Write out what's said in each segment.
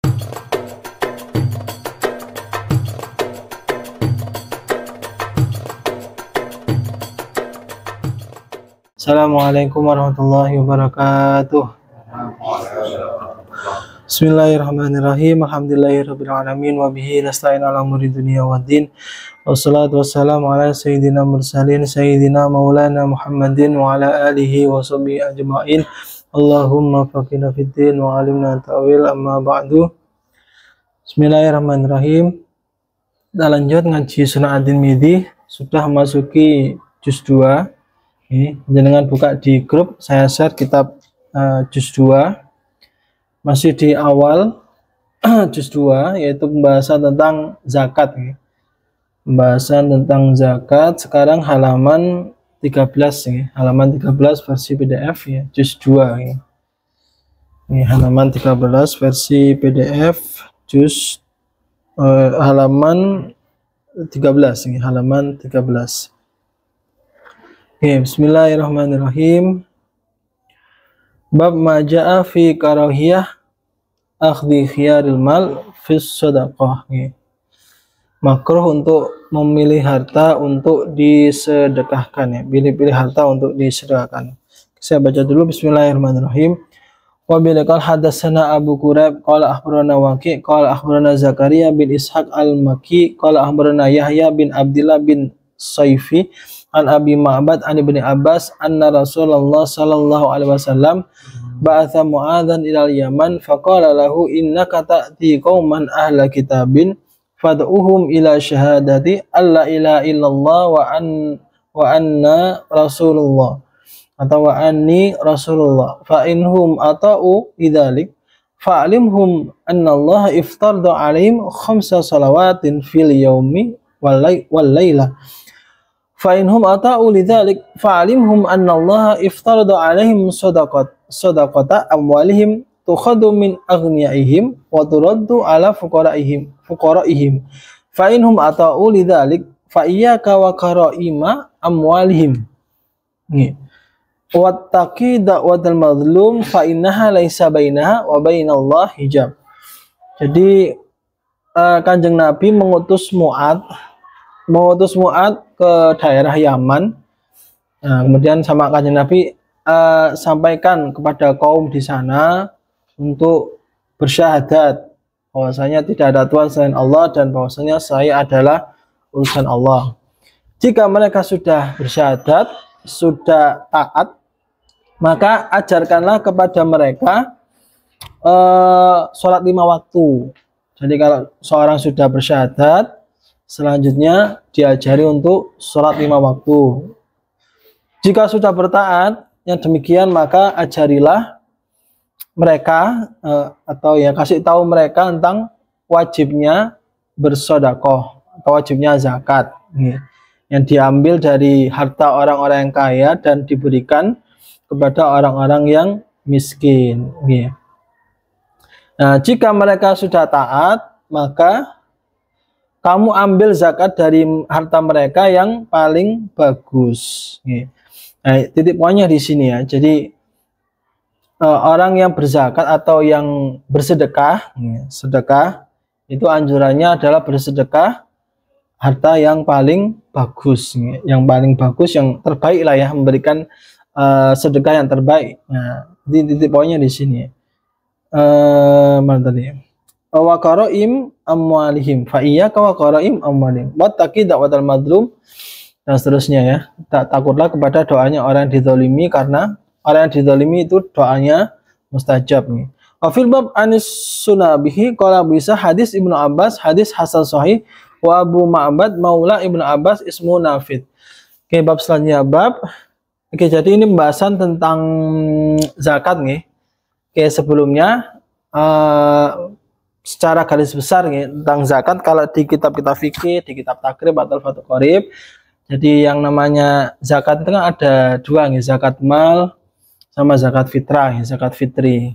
Assalamualaikum warahmatullahi wabarakatuh. Bismillahirrahmanirrahim. Alhamdulillahirabbil alamin wa bihi nasta'in ala umuri dunya waddin. Wassalatu wassalamu ala sayyidina mursalin sayyidina maulana Muhammadin wa ala alihi wa sahbihi ajma'in. Allahumma faqihna fiddin wa alimna ta'wil, amma ba'du. Bismillahirrahmanirrahim. Kita lanjut ngaji Sunan At-Tirmidzi, sudah masuki juz 2. Jangan buka di grup, saya share kitab juz 2. Masih di awal juz 2, yaitu pembahasan tentang zakat. Pembahasan tentang zakat, sekarang halaman 13 halaman 13 versi PDF ya, juz 2 ini halaman 13 versi PDF juz halaman 13 halaman 13. Bismillahirrahmanirrahim. Bab maja'a fi karahiyah akhdhi khiyaril mal fi shadaqah. Makruh untuk memilih harta untuk disedekahkan ya. Pilih-pilih harta untuk disedekahkan. Saya baca dulu. Bismillahirrahmanirrahim. Wa bilaqal hadatsana Abu Quraib qala akhbarana Waqi' qala akhbarana Zakaria bin Ishaq al-Makki qala akhbarana Yahya bin Abdullah bin Saifi an Abi Ma'bad an Ibni Abbas anna Rasulullah sallallahu alaihi wasallam ba'atha Mu'adzan ilal Yaman faqala lahu innaka ta'ti qauman ahla kitabin fad'uhum ila syahadati alla ilaha illallah wa anna Rasulullah atau wa anni Rasulullah fa inhum ata'u lidzalik fa'alimhum anna Allah iftarda 'alaihim khamsa salawatin fil yaumi wal lailah fa inhum ata'u lidzalik fa'alimhum anna Allah iftarada 'alaihim sadaqata amwalihim tukhadu min aghniyaihim wa turaddu 'ala fuqaraihim fa inhum ata'u lidzalik fa iyyaka wa karaima amwalihim wattaqi da'watal mazlum fa innaha laisa bainaha wa bainallahi hijab. Jadi Kanjeng Nabi mengutus Mu'adz ke daerah Yaman. Nah, kemudian sama Kanjeng Nabi sampaikan kepada kaum di sana untuk bersyahadat bahwasanya tidak ada Tuhan selain Allah dan bahwasanya saya adalah utusan Allah. Jika mereka sudah bersyahadat, sudah taat, maka ajarkanlah kepada mereka sholat 5 waktu. Jadi kalau seorang sudah bersyahadat, selanjutnya diajari untuk sholat 5 waktu. Jika sudah bertaat yang demikian, maka ajarilah mereka atau ya kasih tahu mereka tentang wajibnya bersedekah atau wajibnya zakat yang diambil dari harta orang-orang yang kaya dan diberikan kepada orang-orang yang miskin. Nah, jika mereka sudah taat, maka kamu ambil zakat dari harta mereka yang paling bagus. Nah, titik poinnya di sini ya. Jadi orang yang berzakat atau yang bersedekah, sedekah itu anjurannya adalah bersedekah harta yang paling bagus, yang paling bagus, yang terbaik lah ya, memberikan sedekah yang terbaik. Nah, titik poinnya di sini. Mana tadi? Wa qaraim amwalihim fa iyyaka wa qaraim amwalihim wattaqi da'watal madlum dan seterusnya ya. Takutlah kepada doanya orang yang dizalimi, karena orang yang dizalimi itu doanya mustajab nih. Wa fil bab anis sunabihi qala bisa hadis Ibnu Abbas hadis hasan sahih wa Abu Ma'bad maula Ibnu Abbas ismu Nafid. Oke, bab selanjutnya bab. Oke, jadi ini pembahasan tentang zakat nih. Oke, sebelumnya secara garis besar tentang zakat, kalau di kitab fikih, di kitab takrib atau Fathul Qorib, jadi yang namanya zakat itu kan ada dua nih, zakat mal sama zakat fitrah, zakat fitri.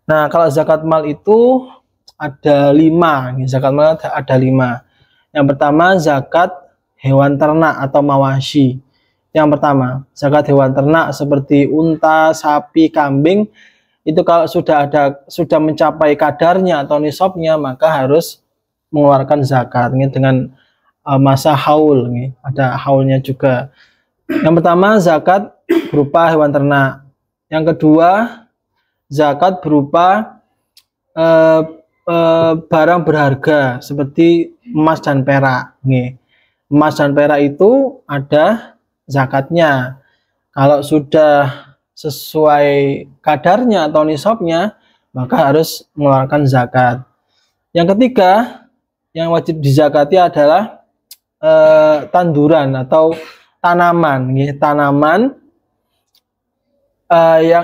Nah, kalau zakat mal itu ada 5 nih, zakat mal ada 5. Yang pertama zakat hewan ternak atau mawashi. Yang pertama zakat hewan ternak seperti unta, sapi, kambing itu kalau sudah mencapai kadarnya atau nisabnya, maka harus mengeluarkan zakat ini dengan masa haul nih, ada haulnya juga. Yang pertama zakat berupa hewan ternak. Yang kedua zakat berupa barang berharga seperti emas dan perak nih. Emas dan perak itu ada zakatnya. Kalau sudah sesuai kadarnya atau nisabnya, maka harus mengeluarkan zakat. Yang ketiga, yang wajib dizakati adalah tanduran atau tanaman, tanaman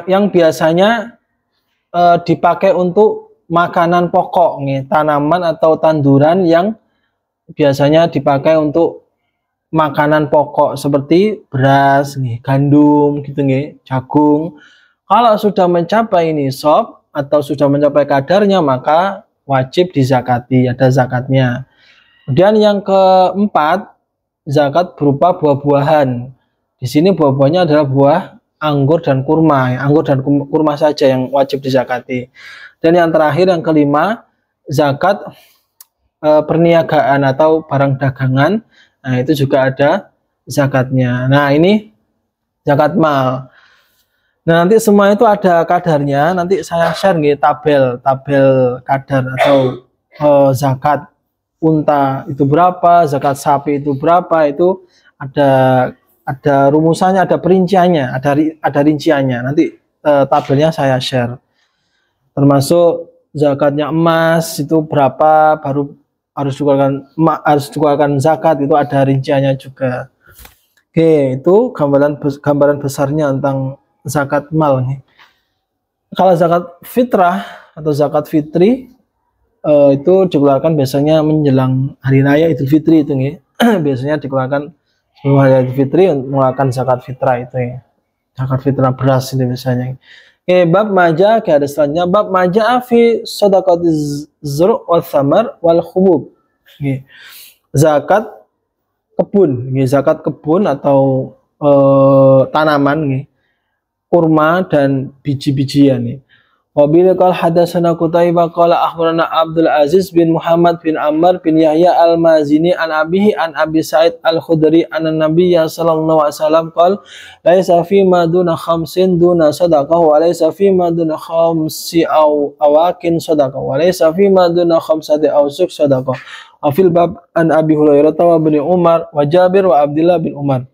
yang biasanya dipakai untuk makanan pokok, tanaman atau tanduran yang biasanya dipakai untuk makanan pokok seperti beras, gandum, gitu, jagung. Kalau sudah mencapai nisab atau sudah mencapai kadarnya, maka wajib dizakati, ada zakatnya. Kemudian yang keempat, zakat berupa buah-buahan. Di sini buah-buahnya adalah buah anggur dan kurma. Anggur dan kurma saja yang wajib dizakati. Dan yang terakhir, yang kelima, zakat perniagaan atau barang dagangan. Nah, itu juga ada zakatnya. Nah, ini zakat mal. Nah, nanti semua itu ada kadarnya. Nanti saya share tabel kadar atau zakat unta itu berapa, zakat sapi itu berapa, itu ada rumusannya, ada perinciannya, ada rinciannya. Nanti tabelnya saya share. Termasuk zakatnya emas itu berapa, baru harus dikeluarkan zakat, itu ada rinciannya juga. Oke, itu gambaran besarnya tentang zakat mal nih. Kalau zakat fitrah atau zakat fitri itu dikeluarkan biasanya menjelang hari raya Idul Fitri itu nih. Biasanya dikeluarkan sebelum hari Idul Fitri untuk mengeluarkan zakat fitrah itu ya. Zakat fitrah beras itu biasanya. Oke, bab maja, ada selanjutnya bab maja fi shadaqatiz zur' wal thamar wal khubub. Zakat kebun, zakat kebun atau tanaman, kurma dan biji-bijian nih. Wabil qala hadatsana Qutaibah qala akhbarana Abdul Aziz bin Muhammad bin Ammar bin Yahya al-Mazini an abihi an Abi Sa'id al-Khudri anna Nabiyya sallallahu alaihi wasallam qala laisa fi ma duna khamsin duna sadaqah wa laisa fi ma duna khamsi aw awakin sadaqah wa laisa fi ma duna khamsati awsuq sadaqah. Afil bab an Abi Hurairah wa bin Umar wa Jabir wa Abdullah bin Umar.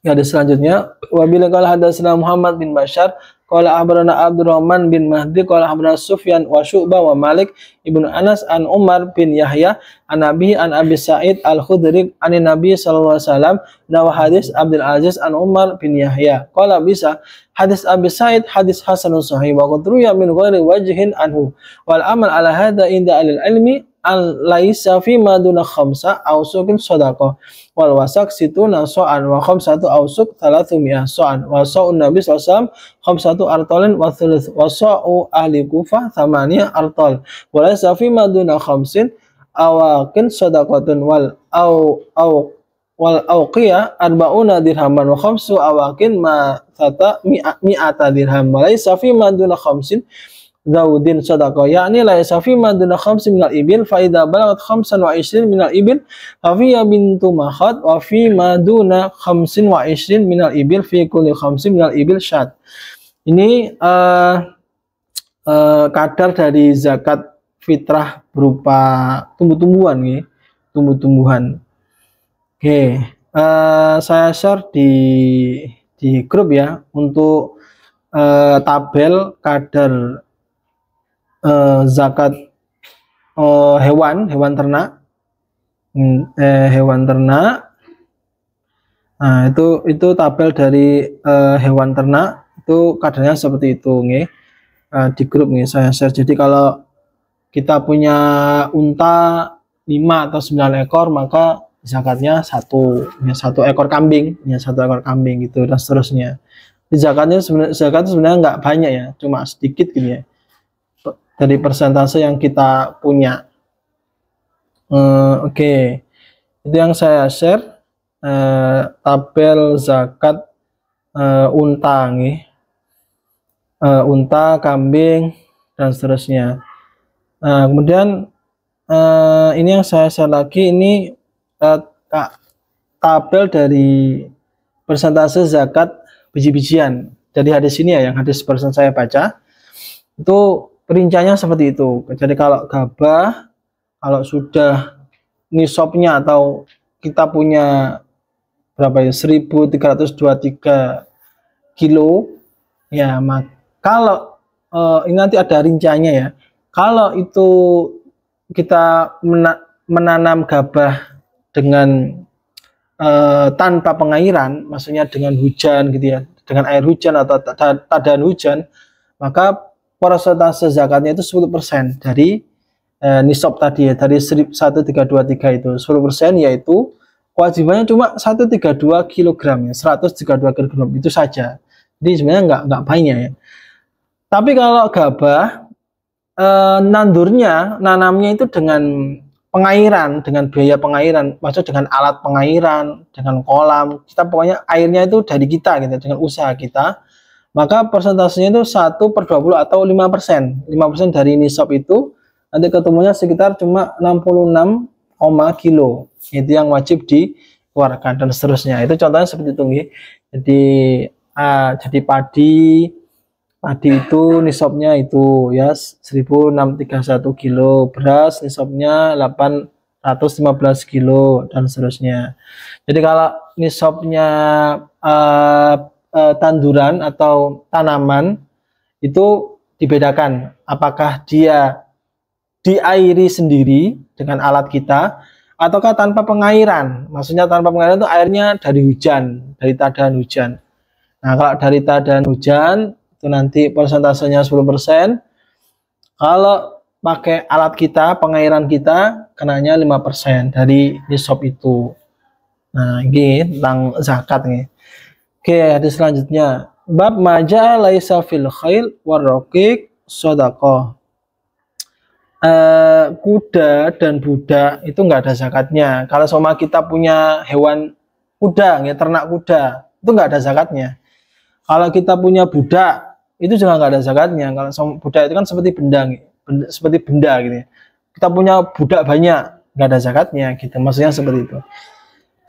Ada selanjutnya wabil qala hadatsana Muhammad bin Bashar qala akhbarana Abdurrahman bin Mahdi qala akhbarana Sufyan wa Syu'bah wa Malik ibnu Anas an Umar bin Yahya an Abi Sa'id al-Khudri an Nabi sallallahu alaihi wasallam nawa hadis Abdul Aziz an Umar bin Yahya qala bisa hadis Abi Sa'id hadis hasanun sahih wa qad ruya min ghairi wajhin anhu wal amal ala hadza inda al-ilmi al laisa fi maduna khamsa ausukin sadaqah wal wasak situna so'an wa khamsatu ausuk 300 so'an wa sa'un nabi sallallahu khamsatu artalin wa thuluth wa sa'u ahli kufah 8 artal wa laisa fi maduna khamsin awakin sadaqatun wal awqiya arba'una dirhaman wa khamsu awakin ma tata mi'ata dirham wa laisa fi maduna khamsin Zawdin sadaqah, yakni la yasafi maduna khamsin minal ibil fa idza balagat khamsan wa ishrin minal ibil fa fiya bintu makhad wa fi maduna khamsin wa ishrin minal ibil fi kulli khamsin minal ibil syad. Ini kadar dari zakat fitrah berupa tumbuh-tumbuhan nih, tumbuh-tumbuhan. Oke, saya share di grup ya untuk tabel kadar zakat hewan ternak, hewan ternak. Nah, itu tabel dari hewan ternak itu kadarnya seperti itu nih. Di grup nih saya share. Jadi kalau kita punya unta 5 atau 9 ekor, maka zakatnya satu ekor kambing, satu ekor kambing gitu dan seterusnya. Zakatnya sebenarnya nggak banyak ya, cuma sedikit gitu ya. Dari persentase yang kita punya. Oke. Itu yang saya share tabel zakat unta nih. unta, kambing, dan seterusnya. Kemudian ini yang saya share lagi, ini tabel dari persentase zakat biji-bijian. Dari hadis ini ya, yang hadis barusan saya baca, itu perinciannya seperti itu. Jadi kalau gabah, kalau sudah nisabnya atau kita punya berapa ya, 1323 kilo ya, kalau ini nanti ada rinciannya ya. Kalau itu kita menanam gabah dengan tanpa pengairan, maksudnya dengan hujan gitu ya, dengan air hujan atau tadahan hujan, maka persentase zakatnya itu 10% dari nisab tadi ya, dari 1323 itu 10%, yaitu kewajibannya cuma 132 kg ya, 132 kg itu saja. Jadi sebenarnya nggak banyak ya. Tapi kalau gabah nanamnya itu dengan pengairan, dengan biaya pengairan, maksud dengan alat pengairan, dengan kolam, kita pokoknya airnya itu dari kita gitu, dengan usaha kita, maka persentasenya itu 1/20 atau 5%. 5% dari nisab itu nanti ketemunya sekitar cuma 66 kilo. Itu yang wajib dikeluarkan dan seterusnya. Itu contohnya seperti itu nih. Jadi padi itu nisabnya itu ya 1631 kilo, beras nisabnya 815 kilo dan seterusnya. Jadi kalau nisabnya tanduran atau tanaman itu dibedakan apakah dia diairi sendiri dengan alat kita ataukah tanpa pengairan. Maksudnya tanpa pengairan itu airnya dari hujan, dari tadahan hujan. Nah, kalau dari tadahan hujan itu nanti persentasenya 10%. Kalau pakai alat kita, pengairan kita, kenanya 5% dari nisab itu. Nah, ini tentang zakat nih. Oke, hadis selanjutnya. Bab maja laisa fil khail warraqiq shadaqah. Kuda dan budak itu nggak ada zakatnya. Kalau sama kita punya hewan kuda, ya, ternak kuda, itu nggak ada zakatnya. Kalau kita punya budak, itu juga nggak ada zakatnya. Kalau budak itu kan seperti benda gitu ya. Kita punya budak banyak, nggak ada zakatnya gitu. Maksudnya seperti itu.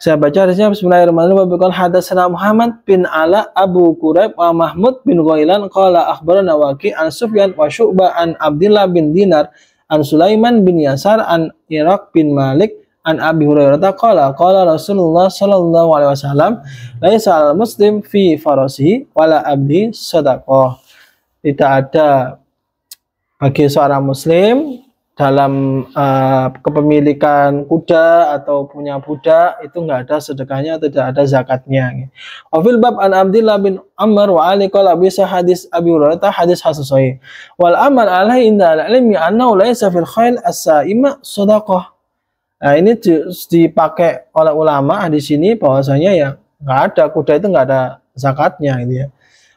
Saya baca hadisnya. Bismillahirrahmanirrahim. Hadatsana Muhammad bin Ala Abu Quraib wa Mahmud bin Ghailan qala akhbarana Waqi an Sufyan wa Syu'bah an Abdullah bin Dinar an Sulaiman bin Yasar an Iraq bin Malik an Abi Hurairah qala Rasulullah sallallahu alaihi wasallam laisa al-muslim fi farasihi wala abdi shadaqah. Tidak ada bagi seorang muslim dalam kepemilikan kuda atau punya budak itu nggak ada sedekahnya, tidak ada zakatnya. Wafil bab an Abdillah bin Amr wa Ali qala bisa hadis Abi Hurairah hadis hasan sahih. Wal amal alaihi inda al-ilmi annahu laisa fil khail as-sa'ima shadaqah. Nah, ini dipakai oleh ulama di sini bahwasanya ya nggak ada, kuda itu nggak ada zakatnya gitu ya.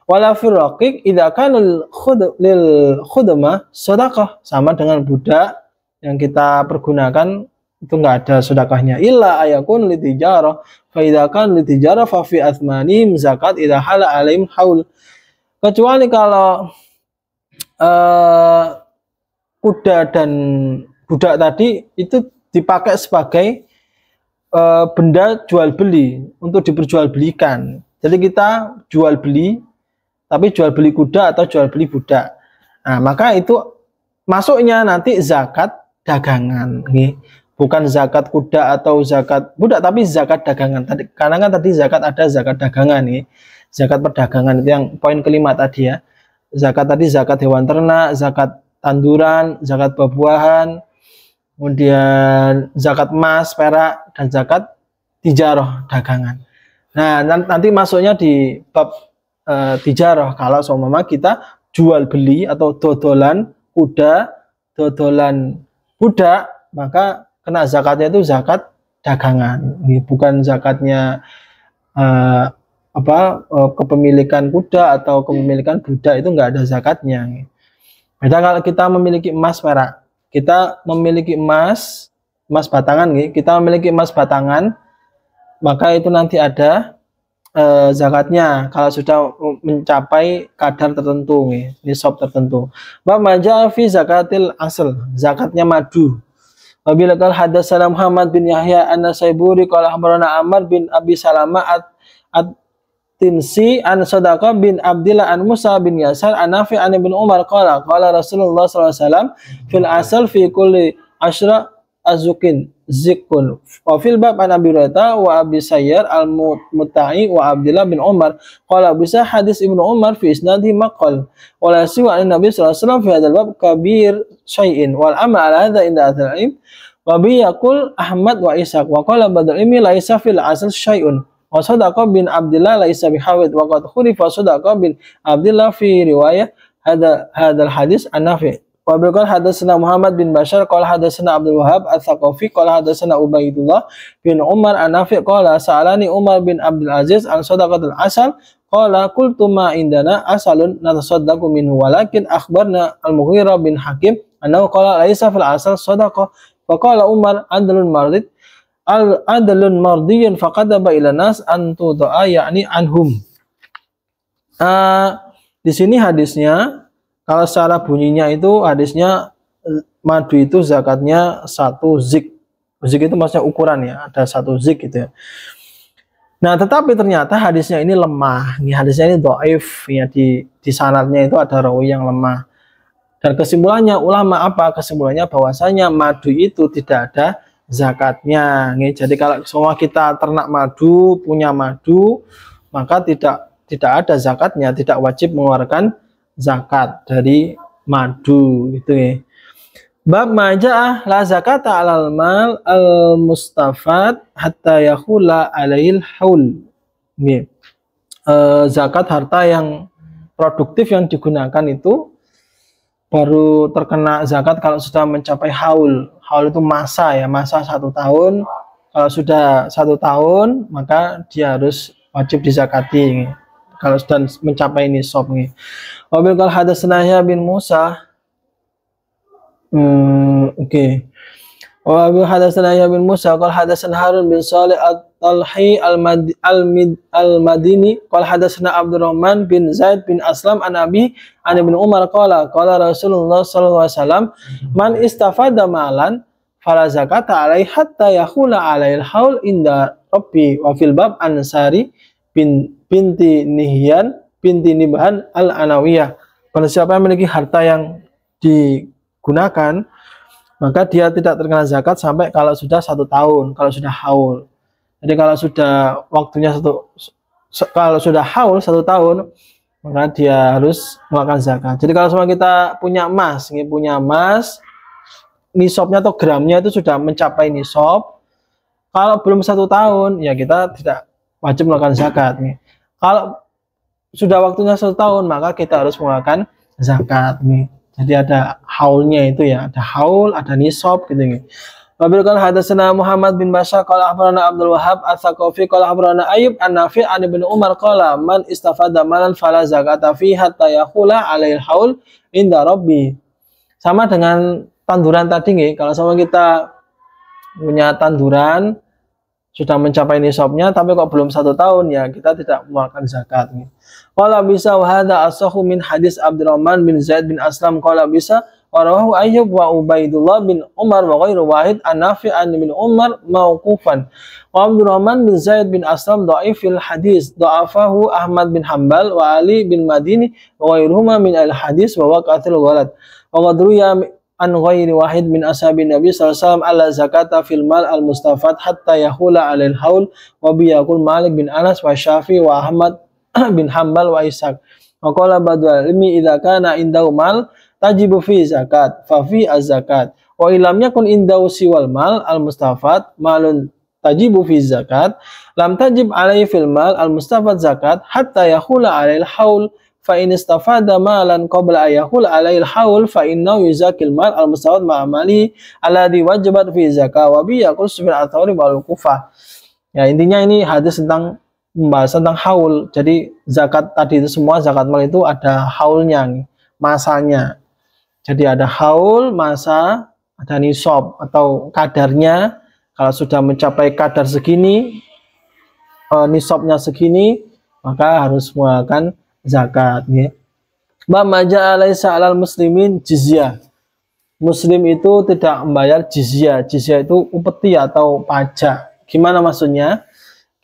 Wala fil raqiq idza kana lil khudmah shadaqah, sama dengan budak yang kita pergunakan itu nggak ada sedekahnya. Illa ayakun litijarah fa idza kana litijarah fa fi athmanihim zakat idza hala alaihim haul. Kecuali kalau kuda dan budak tadi itu dipakai sebagai benda jual beli untuk diperjualbelikan. Jadi kita jual beli, tapi jual beli kuda atau jual beli budak. Nah, maka itu masuknya nanti zakat dagangan, nih. Bukan zakat kuda atau zakat budak, tapi zakat dagangan. Tadi, karena kan tadi zakat ada zakat dagangan nih, zakat perdagangan itu yang poin kelima tadi ya. Zakat tadi zakat hewan ternak, zakat tanduran, zakat buah-buahan, kemudian zakat emas, perak, dan zakat tijarah dagangan. Nah, nanti masuknya di bab tijarah kalau seumpama kita jual beli atau dodolan kuda, dodolan budak, maka kena zakatnya itu zakat dagangan. Ini bukan zakatnya kepemilikan kuda atau kepemilikan budak, itu nggak ada zakatnya. Beda kalau kita memiliki emas perak, kita memiliki emas batangan, kita memiliki emas batangan, maka itu nanti ada zakatnya kalau sudah mencapai kadar tertentu, nisab tertentu. Bab maja fi zakatil asl, zakatnya madu. Wabila qala hadatsana Muhammad bin Yahya an-Nasaiburi qala akhbarana Amr bin Abi Salamah at-Tinsi an Sadaqah bin Abdillah an Musa bin Yasar an Nafi' an Ibnu Umar qala qala Rasulullah sallallahu alaihi wasallam fil asl fi kulli ashra azukin zikun wa fil bab an Abi Hurairah wa Abi Sayyar al-Muta'i wa Abdullah bin Umar qala bisa hadis Ibnu Umar fi isnadi maqal wa la siwa an Nabi sallallahu alaihi wasallam fi hadzal bab kabir syai'in wal amal ala hadza inda al-ilm wa bi yaqul Ahmad wa Ishaq wa qala badal ilmi laisa fil asl syai'un wa Sadaqah bin Abdullah laisa bihawid wa qad khurifa Sadaqah bin Abdullah fi riwayah hadzal hadis an Nafi'. Wa biqal hadatsana Muhammad bin Bashar qala hadatsana Abdul Wahhab Ats-Tsaqafi qala hadatsana Ubaidullah bin Umar an Nafi' qala sa'alani Umar bin Abdul Aziz an sadaqatul asal qala qultu ma indana asalun natasaddaqu minhu walakin akhbarna Al-Mughirah bin Hakim annahu qala laisa fil asal sadaqah fa qala Umar adlun mardid adlun mardiyun faqadaba ila nas an tudaa yakni anhum. Di sini hadisnya kalau secara bunyinya itu hadisnya madu itu zakatnya 1 zik. Zik itu maksudnya ukuran ya, ada 1 zik gitu ya. Nah, tetapi ternyata hadisnya ini lemah. Ini hadisnya ini dhaif ya, di sanadnya itu ada rawi yang lemah. Dan kesimpulannya ulama apa? Kesimpulannya bahwasanya madu itu tidak ada zakatnya. Jadi kalau semua kita ternak madu, punya madu, maka tidak ada zakatnya, tidak wajib mengeluarkan zakat dari madu gitu ya. Bab maja'ah la zakata 'alal mal al-mustafad hatta yahula 'alail haul. Zakat harta yang produktif yang digunakan itu baru terkena zakat kalau sudah mencapai haul. Haul itu masa ya, masa 1 tahun. Kalau sudah 1 tahun maka dia harus wajib dizakati kalau sudah mencapai nisab nih. Wabil qal hadatsana Yahya bin Musa. Oke. Wabil hadatsana Yahya bin Musa qal hadatsana Harun bin Shalih at-Talhi al-Madini qal hadatsana Abdurrahman bin Zaid bin Aslam an Abi an Ibnu Umar qala qala Rasulullah sallallahu alaihi wasallam man istafada malan fala zakata alaihi hatta yahula alail haul inda rabbi wa fil bab ansari binti Nihyan binti Nibhan al-Anawiyah. Pada siapa yang memiliki harta yang digunakan maka dia tidak terkena zakat sampai kalau sudah 1 tahun, kalau sudah haul. Jadi kalau sudah waktunya kalau sudah haul 1 tahun maka dia harus mengeluarkan zakat. Jadi kalau semua kita punya emas, nisabnya atau gramnya itu sudah mencapai nisab, kalau belum 1 tahun ya kita tidak wajib mengeluarkan zakat nih. Kalau sudah waktunya 1 tahun maka kita harus mengeluarkan zakat nih. Jadi ada haulnya itu ya, ada haul, ada nisab gitu nih. Wabil qala hadatsana Muhammad bin Bashar qala akhbarana Abdul Wahhab Ats-Tsaqafi qala akhbarana Ayyub an Nafi' an Ibnu Umar qala man istafada malan fala zakata fi hatta yahula alail haul inda rabbi. Sama dengan tanduran tadi nih, kalau sama kita punya tanduran sudah mencapai nisabnya tapi kok belum 1 tahun ya kita tidak mengeluarkan zakat. Qala bisa wa hadza asahhu min hadis Abdurrahman bin Zaid bin Aslam qala bisa wa rawahu Ayyub wa Ubaidullah bin Umar wa ghairu wahid an Nafi' an bin Umar mauqufan. Wa Abdurrahman bin Zaid bin Aslam dhaifil hadis dha'afahu Ahmad bin Hanbal wa Ali bin Madini wa ghairuhuma min al-hadis wa waqatil ghalad. Wa qadruya an ghairi wahid min ashabin Nabi sallallahu alaihi wasallam alla zakata fil mal al mustafad hatta yahula alil haul wa bi yaqul Malik bin Anas wa Syafi wa Ahmad bin Hanbal wa Ishaq wa qala badal ilmi idza kana indahu mal tajibu fi zakat fa fi az-zakat wa illam yakun indahu siwal mal al mustafad malun tajibu fi zakat lam tajib alaihi fil mal al mustafad zakat hatta yahula alil haul fa in istafada malan qabla ayahul alail haul fa innahu yuzakil mal al mustawad ma'amali alladhi wajibat fi zakah wa bi yaqul sufyan al-thawri wal kufah. Ya, intinya ini hadis tentang pembahasan tentang haul. Jadi zakat tadi itu semua zakat mal itu ada haulnya, masanya. Jadi ada haul, masa, ada nisab atau kadarnya. Kalau sudah mencapai kadar segini nisabnya segini, maka harus mengeluarkan zakat. Ya. Bab maja alaisa alal muslimin jizyah. Muslim itu tidak membayar jizyah. Jizyah itu upeti atau pajak. Gimana maksudnya?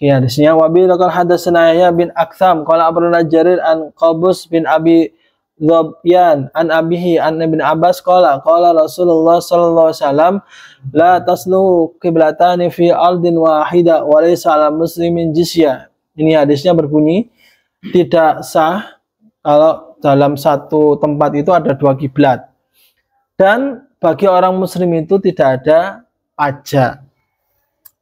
Ya, hadisnya wabi laqad hadatsana Yahya bin Aktsam qala abarana Jarir an Qabus bin Abi Dzabyan an abihi an Ibnu Abbas qala Rasulullah sallallahu alaihi wasallam la taslu qiblatani fi ardin wahida wa laysa 'ala muslimin jizyah. Ini hadisnya berbunyi tidak sah kalau dalam satu tempat itu ada dua kiblat. Dan bagi orang muslim itu tidak ada pajak.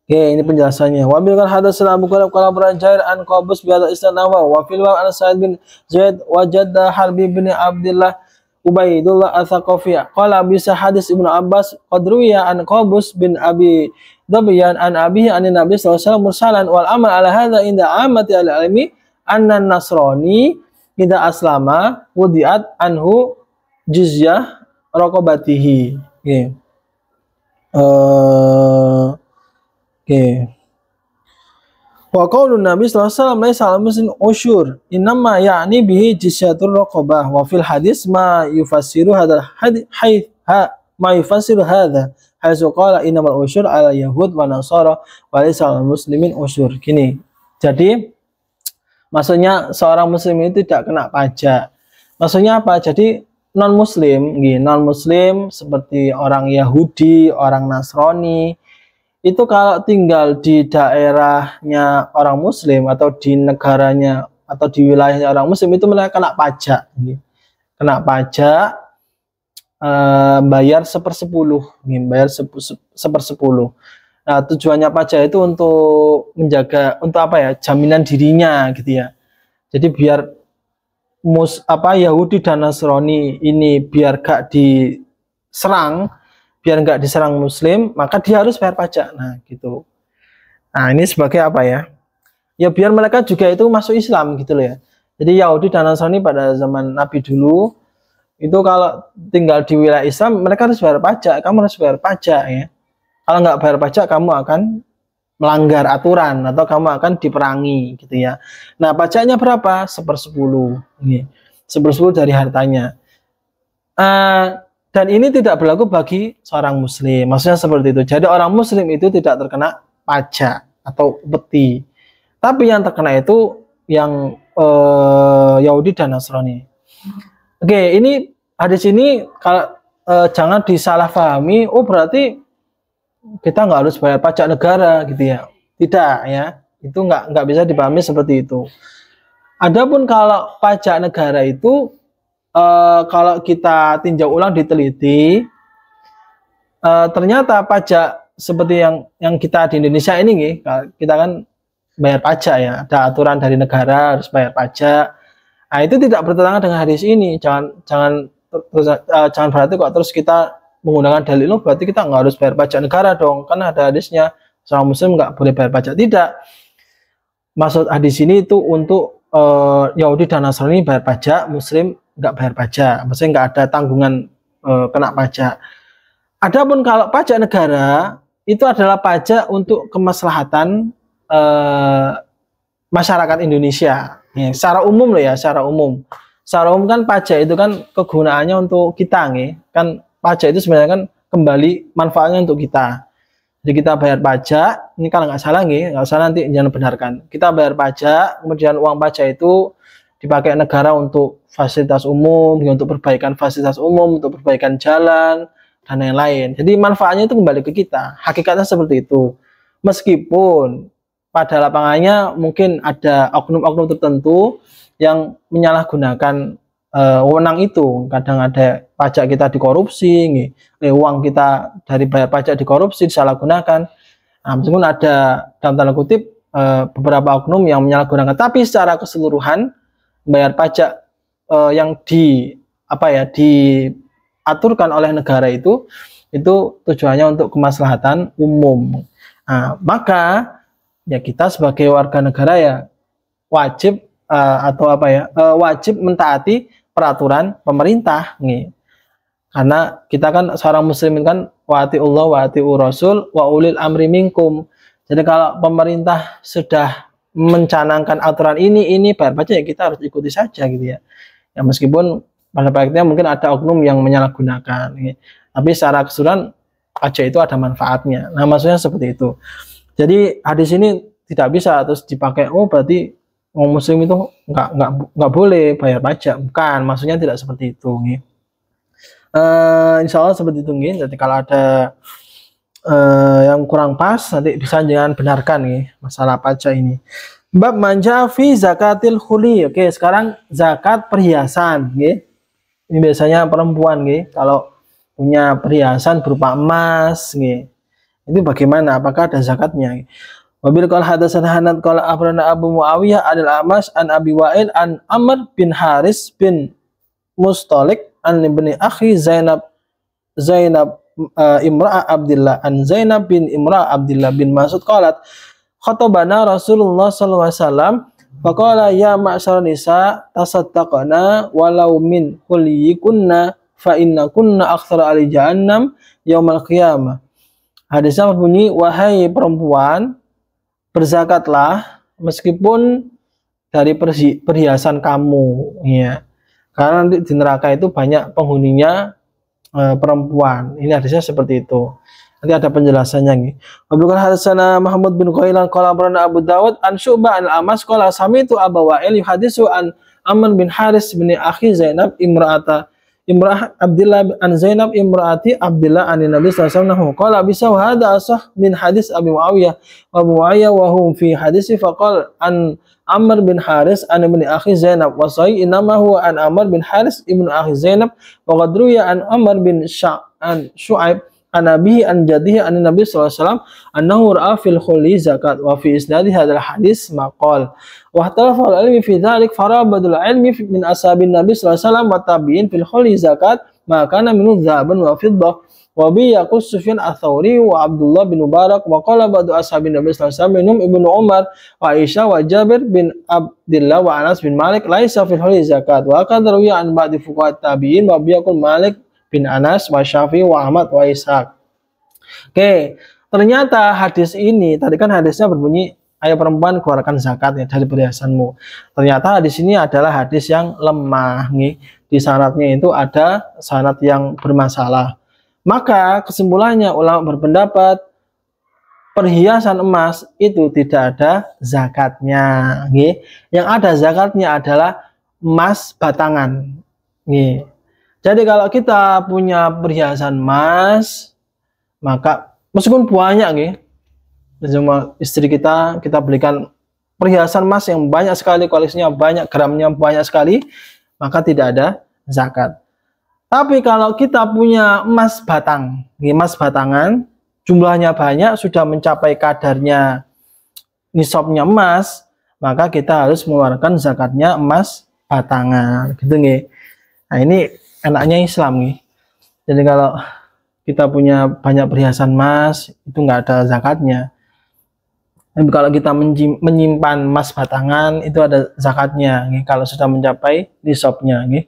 Oke, ini penjelasannya. Wa bil hadatsana Abu Qurab qala Jair an Qabus bi hadza isnad wa fil wa an Sa'id bin Zaid wa jadda Harbi bin Abdullah Ubaidullah Ats-Tsaqafi qala bisa hadis Ibnu Abbas qadruya an Qabus bin Abi Dzabyan an abihi an Nabi sallallahu alaihi wasallam mursalan wal amal ala hadza inda amati al-ilmi anna nasrani idza aslama wudiat anhu jizyah raqabatihi. Oke. Wa qaulun Nabi sallallahu alaihi wasallam laisa al-muslim usyur innama ya'ni bihi jizyatur raqabah wa fil hadis ma yufassiru hadzal ma yufassiru hadza haitsu qala innamal usyur ala yahud wa nasara wa laisa al-muslimin usyur. Gini. Jadi maksudnya seorang muslim itu tidak kena pajak. Maksudnya apa? Jadi non muslim seperti orang Yahudi, orang Nasrani itu kalau tinggal di daerahnya orang muslim atau di negaranya atau di wilayahnya orang muslim itu mereka kena pajak, kena pajak, bayar 1/10, bayar 1/10. Nah, tujuannya pajak itu untuk menjaga, untuk apa ya, jaminan dirinya gitu ya. Jadi biar Yahudi dan Nasrani ini biar gak diserang, biar nggak diserang muslim, maka dia harus bayar pajak. Nah, gitu. Nah, ini sebagai apa ya? Ya biar mereka juga itu masuk Islam gitu loh ya. Jadi Yahudi dan Nasrani pada zaman Nabi dulu itu kalau tinggal di wilayah Islam, mereka harus bayar pajak. Kamu harus bayar pajak ya. Kalau nggak bayar pajak, kamu akan melanggar aturan atau kamu akan diperangi gitu ya. Nah, pajaknya berapa? 1/10. 1/10 dari hartanya. Dan ini tidak berlaku bagi seorang muslim. Maksudnya seperti itu. Jadi orang muslim itu tidak terkena pajak atau upeti. Tapi yang terkena itu yang Yahudi dan Nasrani. Oke, ini hadis ini kalau jangan disalahpahami. Oh, berarti kita nggak harus bayar pajak negara gitu ya. Tidak ya. Itu nggak bisa dipahami seperti itu. Adapun kalau pajak negara itu kalau kita tinjau ulang diteliti, ternyata pajak seperti yang kita di Indonesia ini, kita kan bayar pajak ya, ada aturan dari negara harus bayar pajak. Nah, itu tidak bertentangan dengan hadis ini. Jangan berarti kok terus kita menggunakan dalil berarti kita nggak harus bayar pajak negara dong, karena ada hadisnya seorang muslim nggak boleh bayar pajak. Tidak. Maksud hadis ini itu untuk Yahudi dan Nasrani bayar pajak, muslim nggak bayar pajak, maksudnya nggak ada tanggungan kena pajak. Adapun kalau pajak negara itu adalah pajak untuk kemaslahatan masyarakat Indonesia, ya, secara umum loh ya, secara umum kan pajak itu kan kegunaannya untuk kita, kan pajak itu sebenarnya kan kembali manfaatnya untuk kita. Jadi kita bayar pajak, ini kalau nggak salah nggak usah nanti jangan benarkan. Kita bayar pajak, kemudian uang pajak itu dipakai negara untuk fasilitas umum, untuk perbaikan fasilitas umum, untuk perbaikan jalan, dan lain-lain. Jadi manfaatnya itu kembali ke kita. Hakikatnya seperti itu. Meskipun pada lapangannya mungkin ada oknum-oknum tertentu yang menyalahgunakan wewenang itu. Kadang ada pajak kita dikorupsi, uang kita dari bayar pajak dikorupsi, disalahgunakan. Nah, meskipun ada dalam tanda kutip beberapa oknum yang menyalahgunakan, tapi secara keseluruhan bayar pajak yang diaturkan oleh negara itu tujuannya untuk kemaslahatan umum. Nah, maka ya kita sebagai warga negara ya wajib wajib mentaati peraturan pemerintah nih. Karena kita kan seorang muslimin kan wa atiullah wa atiur rasul wa ulil amri minkum. Jadi kalau pemerintah sudah mencanangkan aturan ini bayar pajak, ya kita harus ikuti saja gitu ya. Ya meskipun pada praktiknya mungkin ada oknum yang menyalahgunakan, gitu. Tapi secara keseluruhan pajak itu ada manfaatnya. Nah maksudnya seperti itu. Jadi hadis ini tidak bisa terus dipakai, oh berarti orang muslim itu nggak boleh bayar pajak, bukan, maksudnya tidak seperti itu. Gitu. Insya Allah seperti itu. Gitu. Jadi kalau ada yang kurang pas nanti bisa jangan benarkan nih masalah pajak ini. Bab manja fi zakatil khuli. Oke, sekarang zakat perhiasan, nggih. Ini biasanya perempuan, nggih, kalau punya perhiasan berupa emas, nggih. Itu bagaimana? Apakah ada zakatnya? Wabil qala hadatsana Hanad qala akhbarana Abu Muawiyah adalah Amas an Abi Wa'il an Amr bin Haris bin Mustalik an ibni akhi Zainab Imra'ah Abdillah an Zainab bin Imra'ah Abdillah bin Mas'ud qalat khatabana Rasulullah sallallahu alaihi wasallam faqala ya ma'syar nisa tasaddaqna walau min kullikunna fa inna kunna aktsara ali jahannam yaumal qiyamah. Hadisnya berbunyi, wahai perempuan, berzakatlah meskipun dari perhiasan kamu, ya. Karena nanti di neraka itu banyak penghuninya perempuan. Ini hadisnya seperti itu. Nanti ada penjelasannya nih. Wabillahi hadatsana Muhammad bin Ghailan qala barana Abu Dawud an Syu'bah al-Amas qala sami'tu Abu Wa'il yuhadisu an Amr bin Haris bin akhi Zainab Imra'ah Abdillah an Zainab imra'ati Abdillah an Nabi sallallahu alaihi wasallam qala bisa hadza asah min hadis Abi Muawiyah wa Muawiyah wa hum fi hadisi faqal an Amr bin Haris an ibni akhi Zainab wa sahih inama huwa an Amr bin Haris ibnu akhi Zainab wa qad ruya an Amr bin Syu'aib an abihi an jadihi an Nabi sallallahu alaihi wasallam annahu ra'a fil khuli zakat wa fi isnadi hadzal hadis maqal wa talafa al-ilmi fi dzalik farabadul ilmi min ashabin Nabi sallallahu alaihi wasallam wa tabi'in fil khuli zakat ma kana minhu dzahaban wa fiddah wa bi yaqul Sufyan ats-Tsauri wa Abdullah bin Mubarak wa qala ba'du ashabin Nabi sallallahu alaihi wasallam minhum Ibnu Umar wa Aisyah wa Jabir bin Abdullah wa Anas bin Malik laisa fil khuli zakat wa qad ruwiya an ba'di fuqaha tabi'in wa bi yaqul Malik bin Anas wa Syafi'i wa Ahmad wa Ishaq. Oke, ternyata hadis ini tadi kan hadisnya berbunyi ayo perempuan keluarkan zakat ya dari perhiasanmu. Ternyata hadis ini adalah hadis yang lemah nih. Di sanadnya itu ada sanad yang bermasalah. Maka kesimpulannya ulama berpendapat perhiasan emas itu tidak ada zakatnya nih. Yang ada zakatnya adalah emas batangan nih. Jadi kalau kita punya perhiasan emas, maka meskipun banyak nih, sama istri kita belikan perhiasan emas yang banyak sekali, koleksinya banyak, gramnya banyak sekali, maka tidak ada zakat. Tapi kalau kita punya emas batang, emas batangan, jumlahnya banyak, sudah mencapai kadarnya nisabnya emas, maka kita harus mengeluarkan zakatnya emas batangan, gitu nih. Nah ini enaknya Islam nih. Jadi kalau kita punya banyak perhiasan emas itu nggak ada zakatnya. Tapi kalau kita menyimpan emas batangan itu ada zakatnya nih, kalau sudah mencapai nisabnya nih.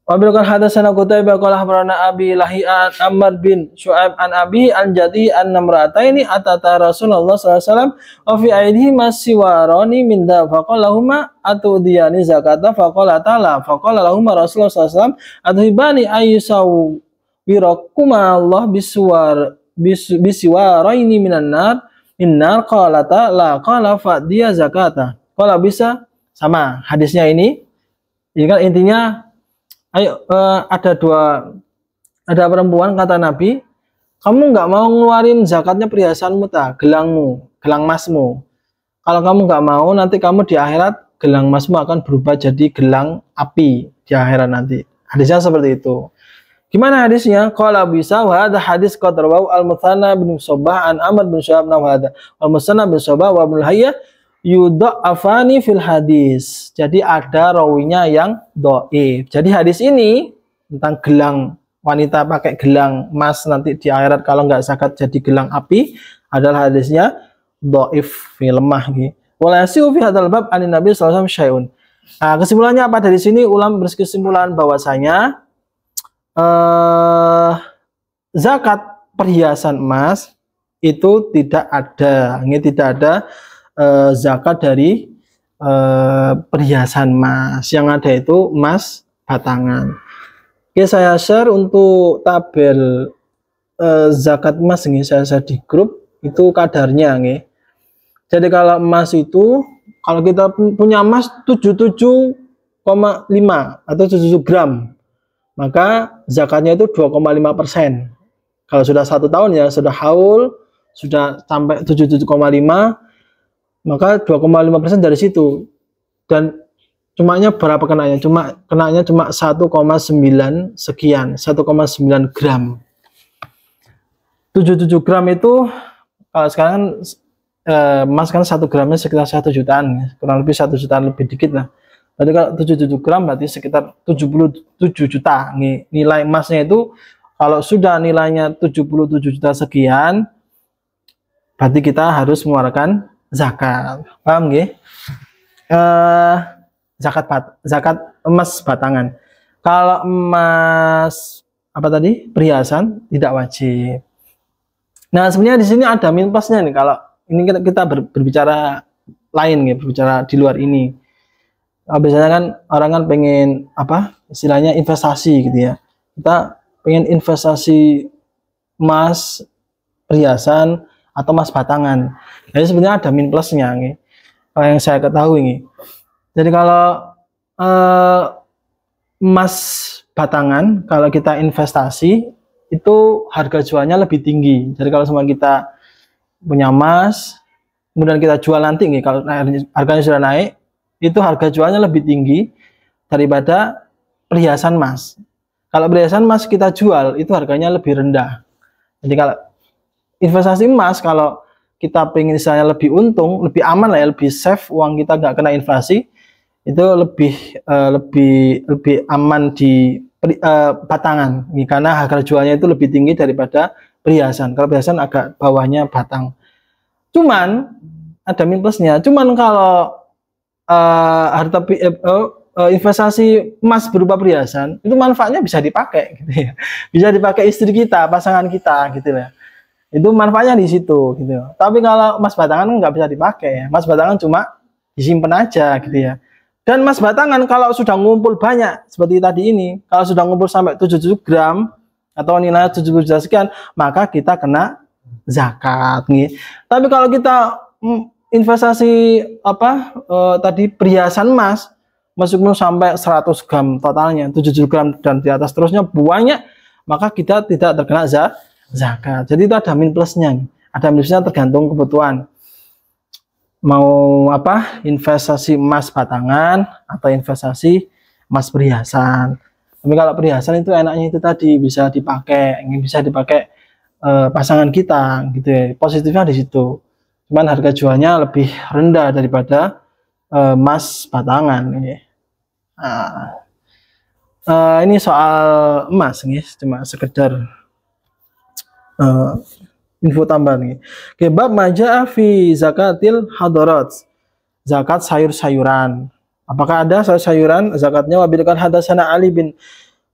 Wabil qala hadatsana Qutaibah qala akhbarana Abi Lahi'an Ammar bin Syu'aib an Abi an Jati an namra'ataini atata Rasulullah sallallahu alaihi wasallam wa fi aidihi masiwarani min da faqala lahumma atudiyani zakata faqala ta'ala faqala lahumma Rasulullah sallallahu alaihi wasallam adhibani ayyusaw wirakuma Allah bisiwaraini minan nar qala ta'ala qala fa dia zakata qala bisa sama hadisnya ini. Jadi kan intinya ayo ada perempuan kata Nabi, kamu nggak mau ngeluarin zakatnya perhiasanmu gelangmu, gelang emasmu. Kalau kamu nggak mau, nanti kamu di akhirat gelang emasmu akan berubah jadi gelang api di akhirat nanti. Hadisnya seperti itu. Gimana hadisnya? Qala bisa wa hadha hadis qad rawahu al-Muthanna bin Sabah an Amr bin Syu'aib wa hadha al-Muthanna bin Sabah wa Ibnu Hayyah yudha'afani fil hadis. Jadi ada rawinya yang dhaif. Jadi hadis ini tentang gelang wanita pakai gelang emas nanti di akhirat kalau nggak zakat jadi gelang api adalah hadisnya dhaif, lemah gitu. Wala yasihu fi hadzal bab an Nabi sallallahu alaihi wasallam syai'un. Nah, kesimpulannya apa dari sini? Ulama berkesimpulan bahwasanya zakat perhiasan emas itu tidak ada. Ini tidak ada zakat dari perhiasan emas. Yang ada itu emas batangan. Oke, saya share untuk tabel zakat emas nih, saya share di grup itu kadarnya nih. Jadi kalau emas itu, kalau kita punya emas 77,5 atau 77 gram, maka zakatnya itu 2,5%. Kalau sudah 1 tahun ya, sudah haul, sudah sampai 77,5, maka 2,5% dari situ. Dan cumanya berapa kenanya? Kenanya cuma 1,9 sekian, 1,9 gram. 77 gram itu kalau sekarang emas kan 1 gramnya sekitar 1 jutaan, kurang lebih 1 jutaan lebih dikit lah. Berarti kalau 77 gram berarti sekitar 77 juta. Nilai emasnya itu kalau sudah nilainya 77 juta sekian, berarti kita harus mengeluarkan zakat. Paham nggih? Zakat emas batangan. Kalau emas apa tadi? Perhiasan tidak wajib. Nah, sebenarnya di sini ada min plusnya nih. Kalau ini kita berbicara lain nih, berbicara di luar ini. Biasanya kan orang kan pengen apa? Istilahnya investasi gitu ya. Kita pengen investasi emas perhiasan atau emas batangan. Jadi sebenarnya ada min plusnya nih. Yang saya ketahui nih. Jadi kalau emas batangan, kalau kita investasi itu harga jualnya lebih tinggi. Jadi kalau semua kita punya emas, kemudian kita jual nanti nih, kalau harganya sudah naik, itu harga jualnya lebih tinggi daripada perhiasan emas. Kalau perhiasan emas kita jual, itu harganya lebih rendah. Jadi kalau investasi emas, kalau kita pengen misalnya lebih untung, lebih aman lah ya, lebih safe, uang kita nggak kena inflasi, itu lebih aman di batangan, karena harga jualnya itu lebih tinggi daripada perhiasan. Kalau perhiasan agak bawahnya batang. Cuman ada min plusnya. Cuman kalau investasi emas berupa perhiasan itu manfaatnya bisa dipakai, gitu ya. Bisa dipakai istri kita, pasangan kita, gitu ya. Itu manfaatnya di situ, gitu. Tapi kalau emas batangan nggak bisa dipakai, ya. Emas batangan cuma disimpan aja, gitu ya. Dan emas batangan kalau sudah ngumpul banyak seperti tadi ini, kalau sudah ngumpul sampai 77 gram atau nilai 70 juta sekian, maka kita kena zakat nih. Tapi kalau kita investasi tadi perhiasan emas, meskipun sampai 100 gram totalnya, 77 gram dan di atas terusnya banyak, maka kita tidak terkena zakat. Jadi itu ada min plusnya. Ada min plusnya tergantung kebutuhan. Mau apa? Investasi emas batangan atau investasi emas perhiasan. Tapi kalau perhiasan itu enaknya itu tadi bisa dipakai pasangan kita, gitu ya. Positifnya di situ. Cuman harga jualnya lebih rendah daripada emas batangan. Ini soal emas nih, cuma sekedar info tambahan nih. Kebab maja'a fi zakatil hadarat. Zakat sayur-sayuran. Apakah ada sayur-sayuran zakatnya? Wabilkan hadasana Ali bin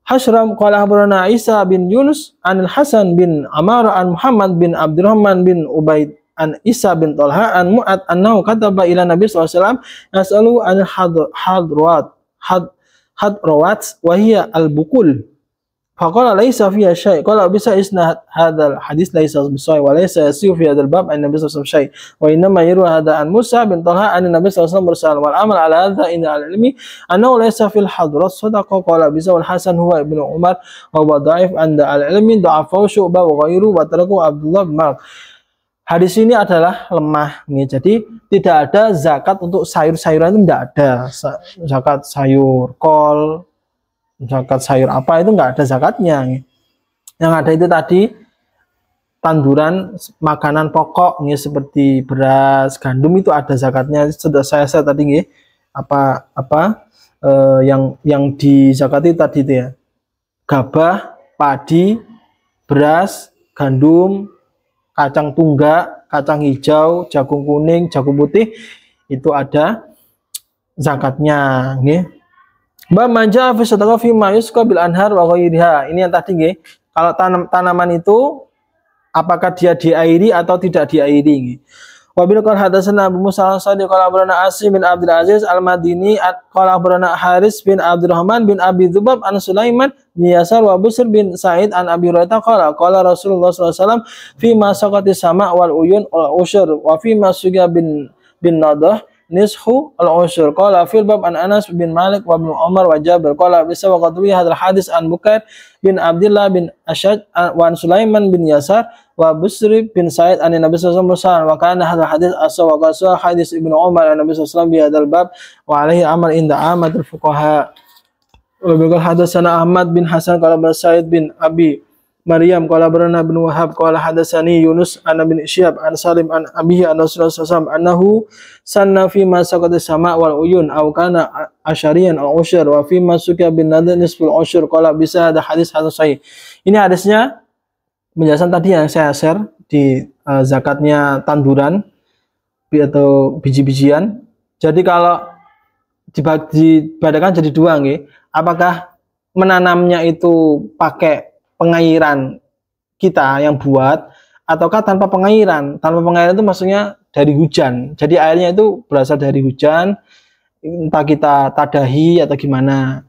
Hashram qala akhbarana Isa bin Yunus anil Hasan bin Amar an Muhammad bin Abdurrahman bin Ubaid an Isa bin Talha an Mu'ad annahu kataba ila Nabi sallallahu alaihi wasallam yasalu an hadrawat wa hiya al-bukul. Faqala laisa fiha syai'. Qala bisa isnad hadzal hadis laisa bisai wa laisa yasiu fi hadzal bab an Nabi sallallahu alaihi wasallam syai'. Wa inna ma yuru hadza an Musa bin Talha an Nabi sallallahu alaihi wasallam mursal wal amal ala hadza inda al-ilmi annahu laisa fil hadrat sadaqah. Qala bisa wal Hasan huwa ibnu Umar wa huwa dhaif anda al-ilmi dha'afahu Syu'bah wa ghairu wa taraku Abdullah bin Mark. Hadis ini adalah lemah nih. Jadi tidak ada zakat untuk sayur-sayuran, itu tidak ada. Zakat sayur kol, zakat sayur apa itu nggak ada zakatnya. Yang ada itu tadi tanduran makanan pokok nih, seperti beras, gandum itu ada zakatnya. Sudah saya tadi nih yang dizakati tadi itu ya, gabah, padi, beras, gandum, kacang tunggak, kacang hijau, jagung kuning, jagung putih, itu ada zakatnya nih. Ba maja fi sadaqah fi ma yusqa bil anhar wa ghairiha. Ini yang tadi nggih. Kalau tanaman itu apakah dia diairi atau tidak diairi nggih. Wa bil qala hadatsana Abu Musa al-Sadiq qala akhbarana Asim bin Abdul Aziz al-Madini qala akhbarana Haris bin Abdurrahman bin Abi Dzubab an Sulaiman bin Yasar wa Busr bin Sa'id an Abi Hurairah qala Rasulullah sallallahu alaihi wasallam fi ma saqati sama wal uyun wal usyur wa fi ma suga bin nadah nishu al-usyur qala fil bab an Anas bin Malik wa bin Umar wa Jabir qala bisa wa qadwi hadzal hadis an Bukair bin Abdullah bin Asyad wa an Sulaiman bin Yasar wa Busri bin Sa'id an Nabi sallallahu alaihi wasallam wa kana hadzal hadis aswa wa qasa hadis Ibnu Umar an Nabi sallallahu alaihi wasallam bi hadzal bab wa alaihi amal inda amatul fuqaha. Wa bi hadatsana Ahmad bin Hasan qala Sa'id bin Abi Maryam qala barana bin Wahab qala hadatsani Yunus an bin Syihab an Salim an Abihi an Rasulullah sallallahu alaihi wasallam annahu sanna fi ma saqata sama wal uyun aw kana asyariyan aw usyr wa fi ma suka bin nadh nisful usyr qala bisa ada hadis sahih. Ini hadisnya penjelasan tadi yang saya share di zakatnya tanduran atau biji-bijian. Jadi kalau dibedakan jadi dua nggih, apakah menanamnya itu pakai pengairan kita yang buat ataukah tanpa pengairan? Tanpa pengairan itu maksudnya dari hujan. Jadi airnya itu berasal dari hujan, entah kita tadahi atau gimana.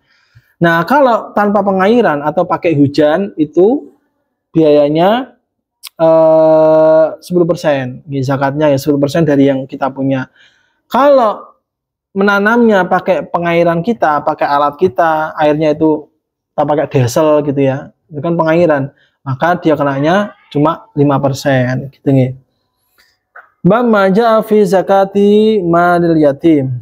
Nah, kalau tanpa pengairan atau pakai hujan itu biayanya 10%. Zakatnya ya 10% dari yang kita punya. Kalau menanamnya pakai pengairan kita, pakai alat kita, airnya itu kita pakai diesel gitu ya. Itu kan pengairan, maka dia kenanya cuma 5% gitu nih. Bab maja fi zakati malil yatim.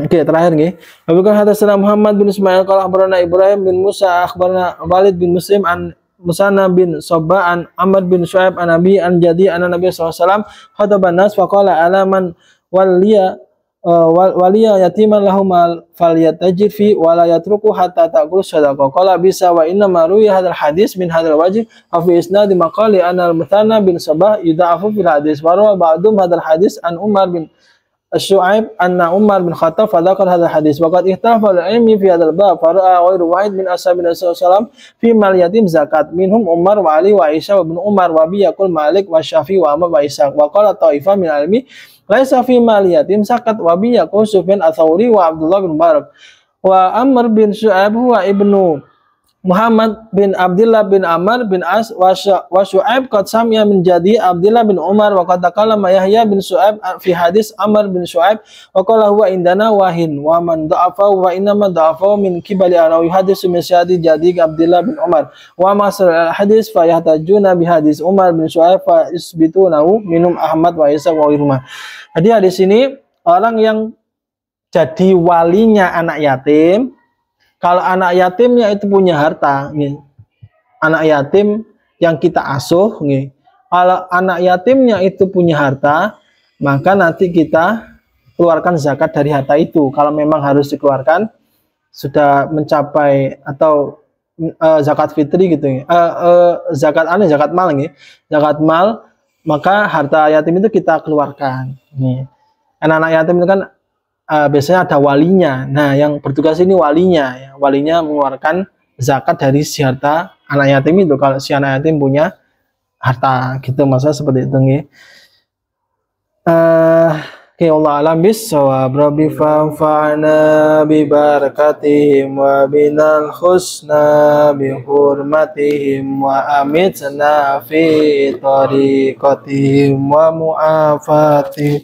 Oke, terakhir nih. Bukan hadatsana Muhammad bin Ismail qala akhbarana Ibrahim bin Musa akhbarana Walid bin Muslim an Musanna bin Sabba an Amr bin Shu'aib an Nabi an Jadi an Nabi sallallahu alaihi wasallam khataban nas fa qala alaman waliya yatiman lahum falyatajir fi wala yatruku hatta ta'kul sadaqah qala bisa wa inna ma ruya hadzal hadis min hadzal wajh fa fi isnad maqali anna al-Muthanna bin Sabah yudha'afu fil hadis wa rawa ba'dhum hadzal hadis an Umar bin Syu'aib anna Umar bin Khattab fa dzakara hadzal hadis wa qad ihtalafa al-ilmi fi hadzal bab fa ra'a ghairu wahid min ashabi Rasulullah sallallahu alaihi wasallam fi mal yatim zakat minhum Umar wa Ali wa Aisyah wa bin Umar wa bi yaqul Malik wa Syafi'i wa Ahmad wa Ishaq wa qala ta'ifah min al-ilmi laisa fi mal yatim zakat wa bi yaqul Sufyan ats-Tsauri wa Abdullah bin Mubarak wa Amr bin Syu'aib huwa ibnu Muhammad bin Abdullah bin Amr bin As wa Syu'aib qad samia min jadi Abdullah bin Umar wa qad takallama Yahya bin Syu'aib fi hadis Amr bin Syu'aib wa qala huwa indana wahin wa man da'afa wa inma da'afa min kibali anawi hadis min syadi jadi Abdullah bin Umar wa masal hadis fa yahtajuna bi hadis Umar bin Syu'aib fa isbitunahu minum Ahmad wa Isa wa Irma. Jadi hadis ini orang yang jadi walinya anak yatim. Kalau anak yatimnya itu punya harta, nih, anak yatim yang kita asuh, nih, kalau anak yatimnya itu punya harta, maka nanti kita keluarkan zakat dari harta itu. Kalau memang harus dikeluarkan, sudah mencapai atau zakat fitri gitu, zakat mal, nih, zakat mal, maka harta yatim itu kita keluarkan. Nih. Anak-anak yatim itu kan biasanya ada walinya. Nah, yang bertugas ini walinya, ya. Walinya mengeluarkan zakat dari si harta anak yatim itu. Kalau si anak yatim punya harta, gitu maksudnya seperti itu nih. Oke, Allah alam bissawab. Rabbi fa'ana bi barakatihim wa binal husna bi hurmatihim wa amitna fi tariqatihim wa mu'afatihim